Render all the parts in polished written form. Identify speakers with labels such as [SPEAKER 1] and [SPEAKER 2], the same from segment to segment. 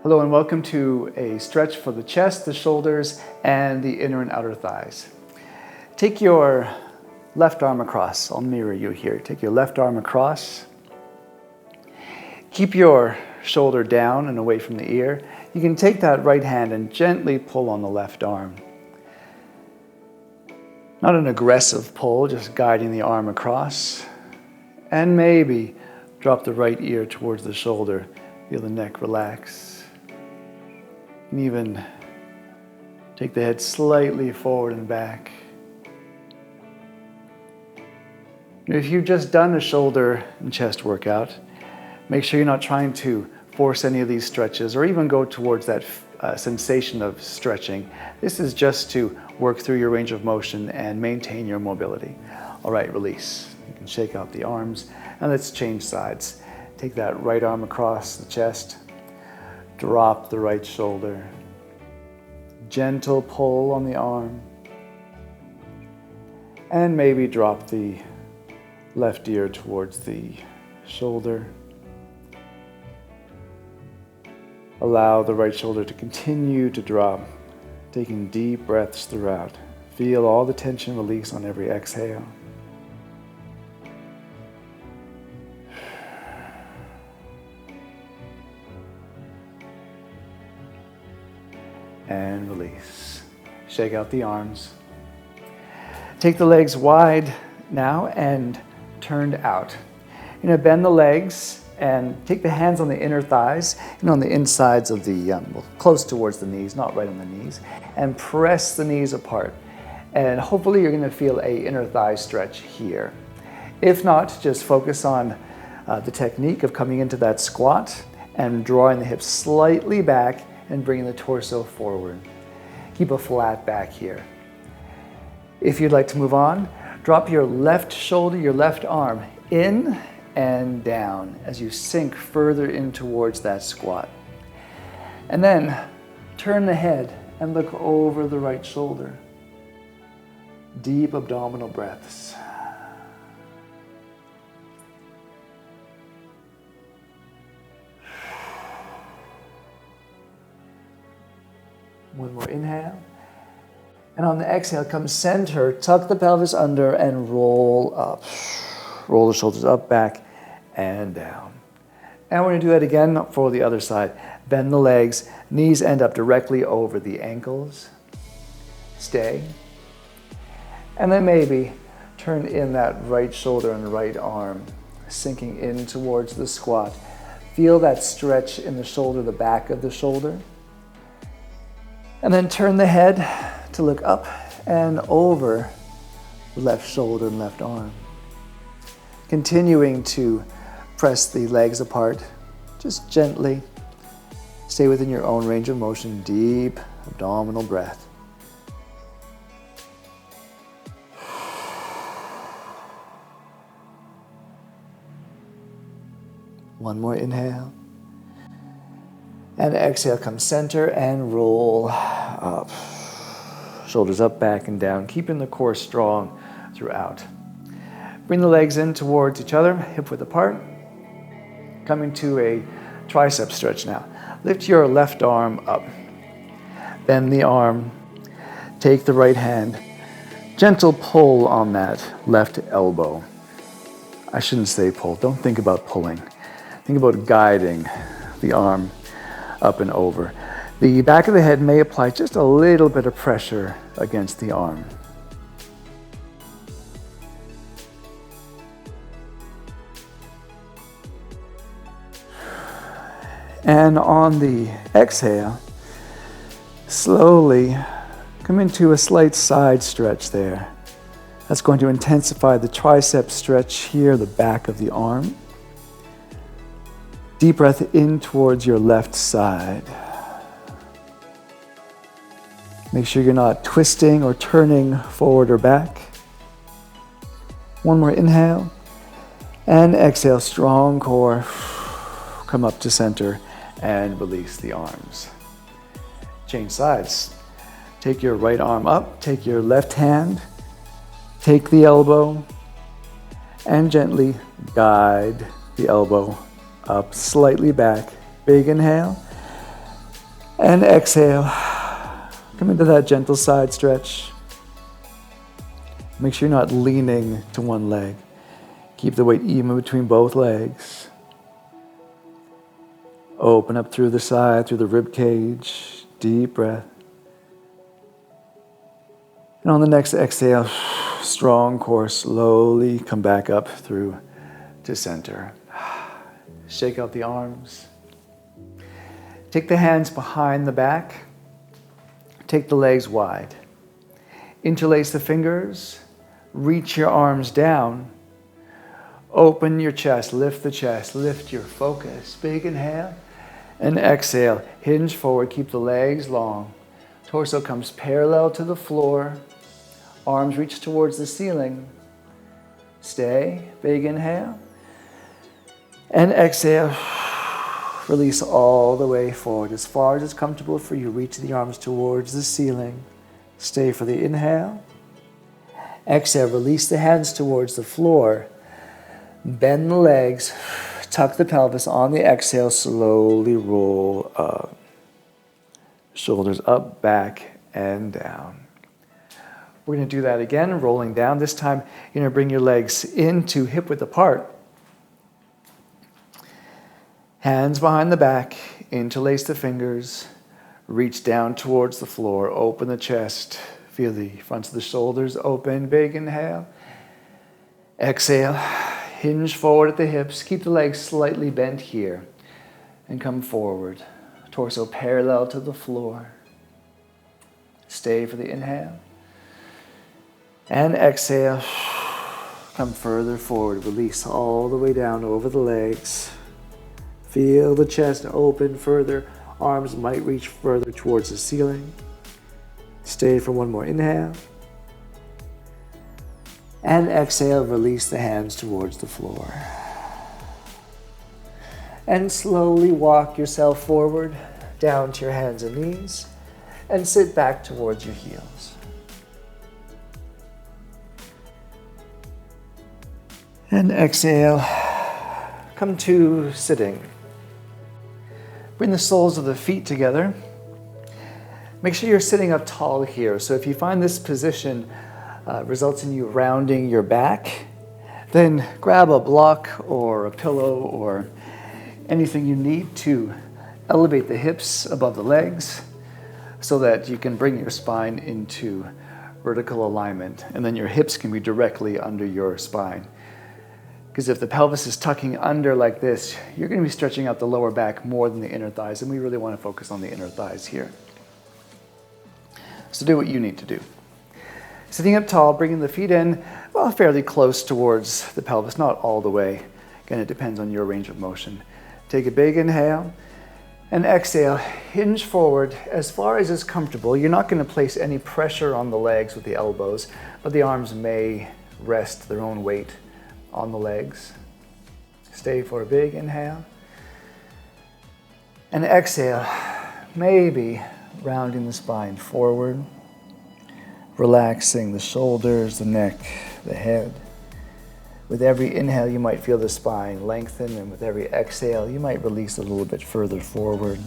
[SPEAKER 1] Hello and welcome to a stretch for the chest, the shoulders, and the inner and outer thighs. Take your left arm across. I'll mirror you here. Take your left arm across. Keep your shoulder down and away from the ear. You can take that right hand and gently pull on the left arm. Not an aggressive pull, just guiding the arm across. And maybe drop the right ear towards the shoulder. Feel the neck relax. And even take the head slightly forward and back. If you've just done a shoulder and chest workout, make sure you're not trying to force any of these stretches or even go towards that sensation of stretching. This is just to work through your range of motion and maintain your mobility. All right, release. You can shake out the arms and let's change sides. Take that right arm across the chest. Drop the right shoulder. Gentle pull on the arm. And maybe drop the left ear towards the shoulder. Allow the right shoulder to continue to drop, taking deep breaths throughout. Feel all the tension release on every exhale. And release. Shake out the arms. Take the legs wide now and turned out. You're going to bend the legs and take the hands on the inner thighs and on the insides of the, close towards the knees, not right on the knees, and press the knees apart. And hopefully you're going to feel an inner thigh stretch here. If not, just focus on the technique of coming into that squat and drawing the hips slightly back and bringing the torso forward. Keep a flat back here. If you'd like to move on, drop your left shoulder, your left arm in and down as you sink further in towards that squat. And then turn the head and look over the right shoulder. Deep abdominal breaths. One more inhale. And on the exhale, come center, tuck the pelvis under and roll up. Roll the shoulders up, back, and down. And we're going to do that again for the other side. Bend the legs, knees end up directly over the ankles. Stay. And then maybe turn in that right shoulder and right arm, sinking in towards the squat. Feel that stretch in the shoulder, the back of the shoulder. And then turn the head to look up and over the left shoulder and left arm. Continuing to press the legs apart, just gently. Stay within your own range of motion, deep abdominal breath. One more inhale. And exhale, come center and roll up. Shoulders up, back, and down, keeping the core strong throughout. Bring the legs in towards each other, hip width apart. Coming to a tricep stretch now. Lift your left arm up. Bend the arm. Take the right hand. Gentle pull on that left elbow. I shouldn't say pull. Don't think about pulling. Think about guiding the arm up and over. The back of the head may apply just a little bit of pressure against the arm. And on the exhale, slowly come into a slight side stretch there. That's going to intensify the tricep stretch here, the back of the arm. Deep breath in towards your left side. Make sure you're not twisting or turning forward or back. One more inhale. And exhale, strong core. Come up to center and release the arms. Change sides. Take your right arm up, take your left hand, take the elbow, and gently guide the elbow up, slightly back. Big inhale. And exhale. Come into that gentle side stretch. Make sure you're not leaning to one leg. Keep the weight even between both legs. Open up through the side, through the rib cage. Deep breath. And on the next exhale, strong core, slowly come back up through to center. Shake out the arms. Take the hands behind the back. Take the legs wide. Interlace the fingers. Reach your arms down. Open your chest, lift the chest, lift your focus. Big inhale and exhale. Hinge forward, keep the legs long. Torso comes parallel to the floor. Arms reach towards the ceiling. Stay, big inhale. And exhale. Release all the way forward. As far as it's comfortable for you, reach the arms towards the ceiling. Stay for the inhale. Exhale, release the hands towards the floor. Bend the legs. Tuck the pelvis. On the exhale, slowly roll up. Shoulders up, back, and down. We're going to do that again, rolling down. This time, you're going to bring your legs into hip width apart. Hands behind the back, interlace the fingers, reach down towards the floor, open the chest, feel the fronts of the shoulders open, big inhale. Exhale, hinge forward at the hips, keep the legs slightly bent here, and come forward. Torso parallel to the floor. Stay for the inhale. And exhale, come further forward, release all the way down over the legs. Feel the chest open further. Arms might reach further towards the ceiling. Stay for one more inhale. And exhale, release the hands towards the floor. And slowly walk yourself forward, down to your hands and knees, and sit back towards your heels. And exhale, come to sitting. Bring the soles of the feet together. Make sure you're sitting up tall here. So if you find this position results in you rounding your back, then grab a block or a pillow or anything you need to elevate the hips above the legs so that you can bring your spine into vertical alignment, and then your hips can be directly under your spine. Because if the pelvis is tucking under like this, you're going to be stretching out the lower back more than the inner thighs, and we really want to focus on the inner thighs here. So do what you need to do. Sitting up tall, bringing the feet in, well, fairly close towards the pelvis, not all the way. Again, it depends on your range of motion. Take a big inhale and exhale. Hinge forward as far as is comfortable. You're not going to place any pressure on the legs with the elbows, but the arms may rest their own weight on the legs. Stay for a big inhale. And exhale, maybe rounding the spine forward, relaxing the shoulders, the neck, the head. With every inhale, you might feel the spine lengthen, and with every exhale, you might release a little bit further forward.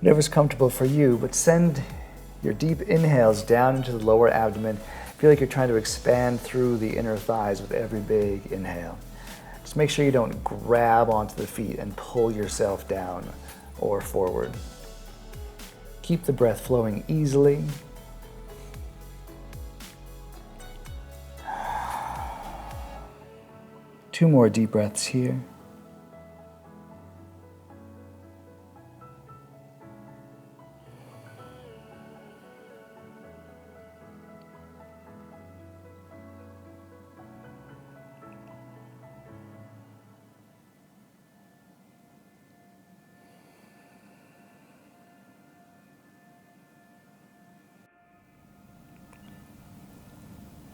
[SPEAKER 1] Whatever's comfortable for you, but send your deep inhales down into the lower abdomen. Feel like you're trying to expand through the inner thighs with every big inhale. Just make sure you don't grab onto the feet and pull yourself down or forward. Keep the breath flowing easily. Two more deep breaths here.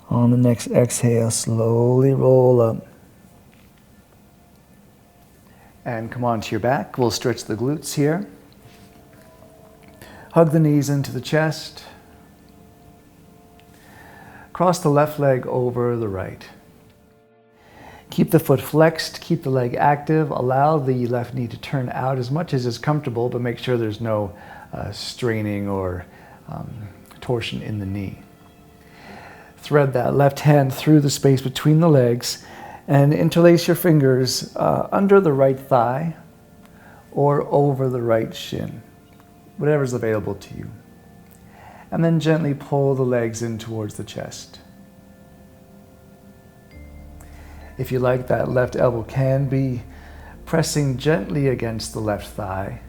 [SPEAKER 1] On the next exhale, slowly roll up. And come onto your back. We'll stretch the glutes here. Hug the knees into the chest. Cross the left leg over the right. Keep the foot flexed, keep the leg active, allow the left knee to turn out as much as is comfortable, but make sure there's no straining or torsion in the knee. Thread that left hand through the space between the legs and interlace your fingers under the right thigh or over the right shin, whatever's available to you. And then gently pull the legs in towards the chest. If you like, that left elbow can be pressing gently against the left thigh.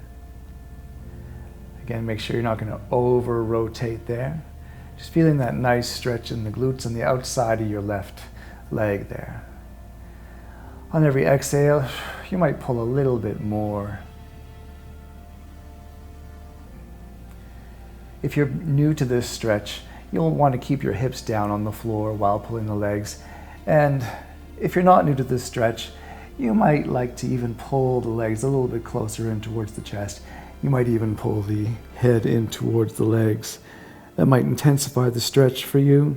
[SPEAKER 1] Again, make sure you're not going to over-rotate there. Just feeling that nice stretch in the glutes on the outside of your left leg there. On every exhale, you might pull a little bit more. If you're new to this stretch, you'll want to keep your hips down on the floor while pulling the legs. And if you're not new to this stretch, you might like to even pull the legs a little bit closer in towards the chest. You might even pull the head in towards the legs. That might intensify the stretch for you.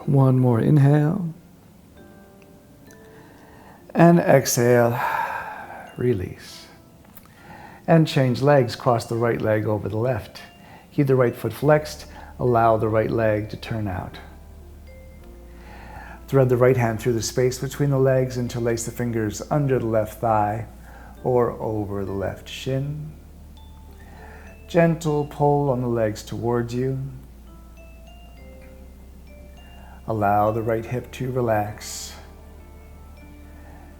[SPEAKER 1] One more inhale. And exhale, release. And change legs, cross the right leg over the left. Keep the right foot flexed, allow the right leg to turn out. Thread the right hand through the space between the legs, interlace the fingers under the left thigh or over the left shin. Gentle pull on the legs towards you. Allow the right hip to relax.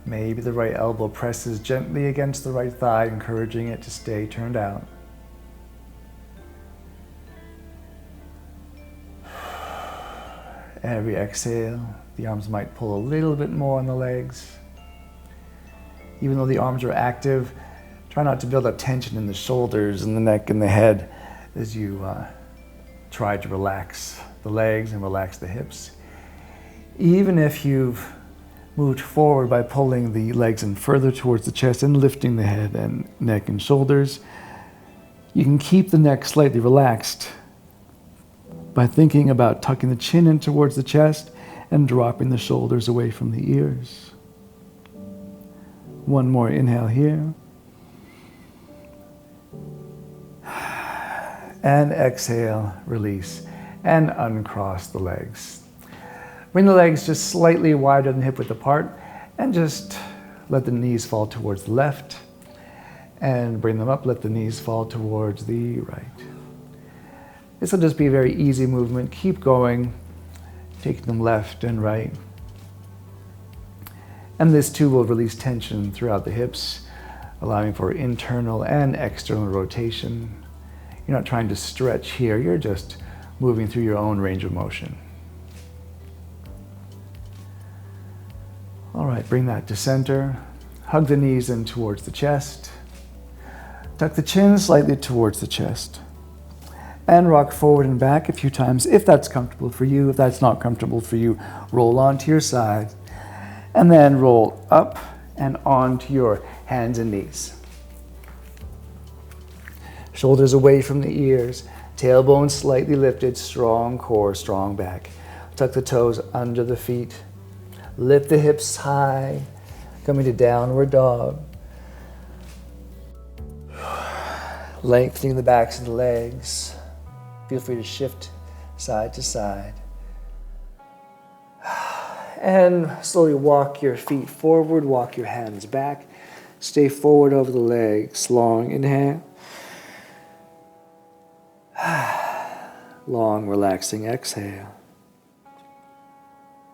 [SPEAKER 1] Maybe the right elbow presses gently against the right thigh, encouraging it to stay turned out. Every exhale, the arms might pull a little bit more on the legs. Even though the arms are active, try not to build up tension in the shoulders and the neck and the head as you try to relax the legs and relax the hips. Even if you've moved forward by pulling the legs in further towards the chest and lifting the head and neck and shoulders, you can keep the neck slightly relaxed by thinking about tucking the chin in towards the chest and dropping the shoulders away from the ears. One more inhale here. And exhale, release, and uncross the legs. Bring the legs just slightly wider than hip width apart, and just let the knees fall towards the left, and bring them up, let the knees fall towards the right. This will just be a very easy movement. Keep going, taking them left and right. And this too will release tension throughout the hips, allowing for internal and external rotation. You're not trying to stretch here, you're just moving through your own range of motion. All right, bring that to center. Hug the knees in towards the chest. Tuck the chin slightly towards the chest. And rock forward and back a few times if that's comfortable for you. If that's not comfortable for you, roll onto your side. And then roll up and onto your hands and knees. Shoulders away from the ears. Tailbone slightly lifted. Strong core, strong back. Tuck the toes under the feet. Lift the hips high. Coming to downward dog. Lengthening the backs of the legs. Feel free to shift side to side. And slowly walk your feet forward, walk your hands back. Stay forward over the legs. Long inhale. Long, relaxing exhale.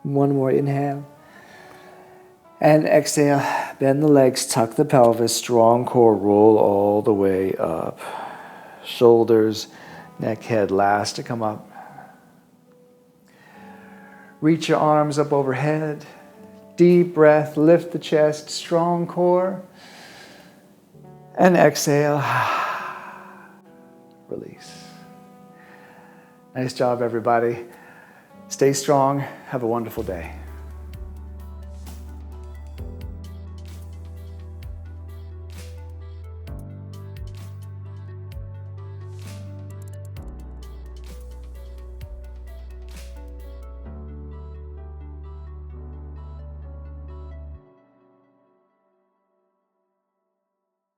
[SPEAKER 1] One more inhale. And exhale, bend the legs, tuck the pelvis, strong core, roll all the way up. Shoulders, neck, head, last to come up. Reach your arms up overhead. Deep breath, lift the chest, strong core. And exhale, release. Nice job, everybody. Stay strong. Have a wonderful day.